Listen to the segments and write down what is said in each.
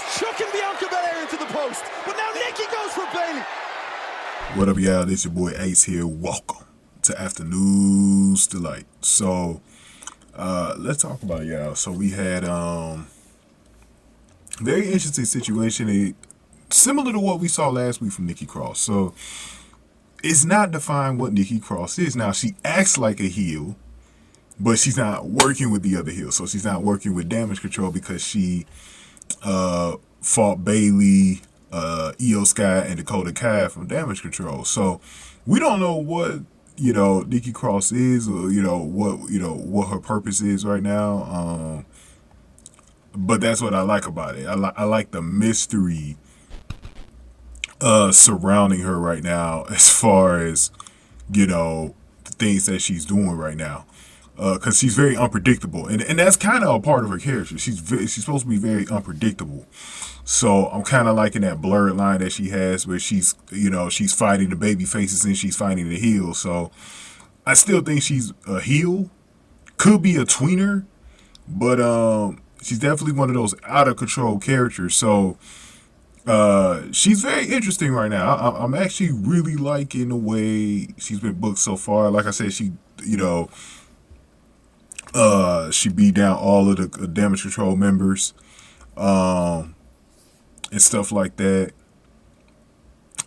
Cross chucking Bianca Belair into the post. But now Nikki goes for Bayley. What up, y'all? This your boy Ace here. Welcome to Afternoons Delight. So, let's talk about it, y'all. So we had very interesting situation, similar to what we saw last week from Nikki Cross. So it's not defined what Nikki Cross is. Now, she acts like a heel, but she's not working with the other heel. So she's not working with Damage CTRL because she fought Bayley, Iyo Sky, and Dakota Kai from Damage CTRL. So we don't know what Nikki Cross is, or what her purpose is right now. But that's what I like about it. I like the mystery surrounding her right now, as far as the things that she's doing right now, because she's very unpredictable, and that's kind of a part of her character. She's supposed to be very unpredictable. So I'm kind of liking that blurred line that she has, where she's fighting the baby faces and she's fighting the heels. So I still think she's a heel, could be a tweener, but she's definitely one of those out of control characters. So she's very interesting right now. I'm actually really liking the way she's been booked so far. Like I said, she beat down all of the Damage CTRL members, and stuff like that.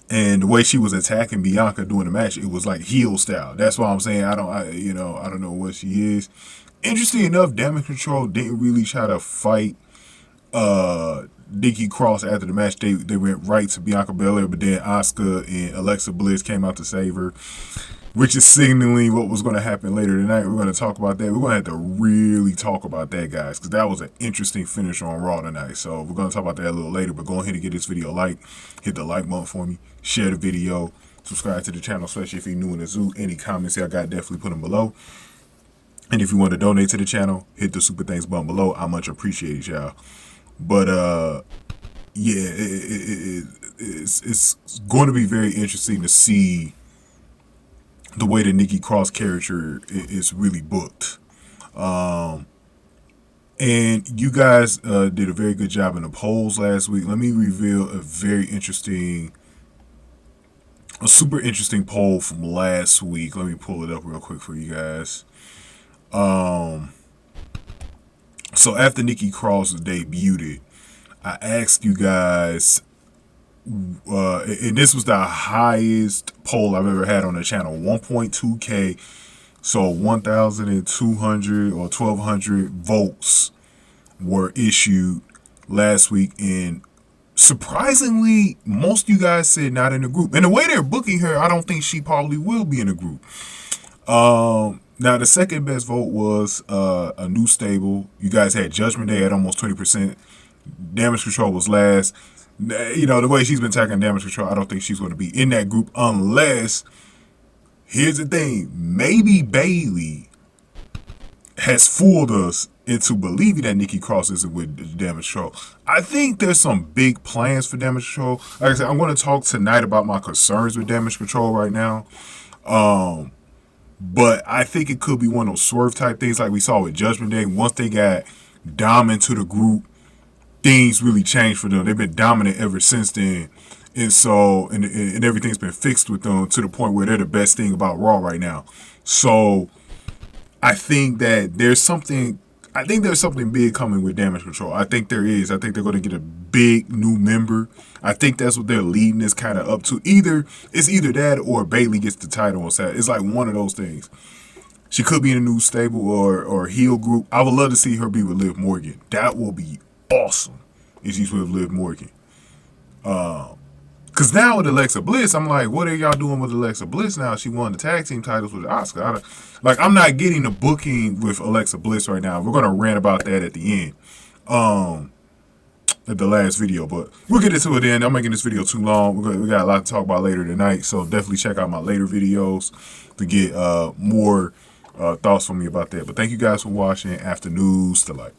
And the way she was attacking Bianca during the match, it was like heel style. That's why I'm saying I don't know what she is. Interesting enough, Damage CTRL didn't really try to fight Nikki Cross after the match. They went right to Bianca Belair, but then Asuka and Alexa Bliss came out to save her, which is signaling what was going to happen later tonight. We're going to talk about that. We're going to have to really talk about that, guys, because that was an interesting finish on Raw tonight. So we're going to talk about that a little later, but go ahead and get this video a like. Hit the like button for me. Share the video. Subscribe to the channel, especially if you're new in the zoo. Any comments I got, definitely put them below. And if you want to donate to the channel, hit the super thanks button below. I much appreciate it, y'all. But yeah, it's going to be very interesting to see the way the Nikki Cross character is really booked. And you guys did a very good job in the polls last week. Let me reveal a super interesting poll from last week. Let me pull it up real quick for you guys. So after Nikki Cross debuted, I asked you guys, and this was the highest poll I've ever had on the channel, 1.2K, so 1,200 or 1,200 votes were issued last week, and surprisingly, most of you guys said not in the group. And the way they're booking her, I don't think she probably will be in the group. Now, the second best vote was a new stable. You guys had Judgment Day at almost 20%. Damage CTRL was last. The way she's been attacking Damage CTRL, I don't think she's going to be in that group unless, here's the thing, maybe Bayley has fooled us into believing that Nikki Cross isn't with Damage CTRL. I think there's some big plans for Damage CTRL. Like I said, I'm going to talk tonight about my concerns with Damage CTRL right now. But I think it could be one of those swerve type things like we saw with Judgment Day. Once they got Dom into the group, things really changed for them. They've been dominant ever since then. And so, and everything's been fixed with them to the point where they're the best thing about Raw right now. So I think that there's something big coming with Damage CTRL. I think there is. I think they're going to get a big new member. I think that's what they're leading this kind of up to. It's either that or Bayley gets the title on Saturday. It's like one of those things. She could be in a new stable or heel group. I would love to see her be with Liv Morgan. That will be awesome if she's with Liv Morgan. Because now with Alexa Bliss, I'm like, what are y'all doing with Alexa Bliss now? She won the tag team titles with Asuka. I'm not getting the booking with Alexa Bliss right now. We're going to rant about that at the end. At the last video, but we'll get into it then. I'm making this video too long. We got a lot to talk about later tonight, so definitely check out my later videos to get more thoughts from me about that. But thank you guys for watching Afternoons Delight.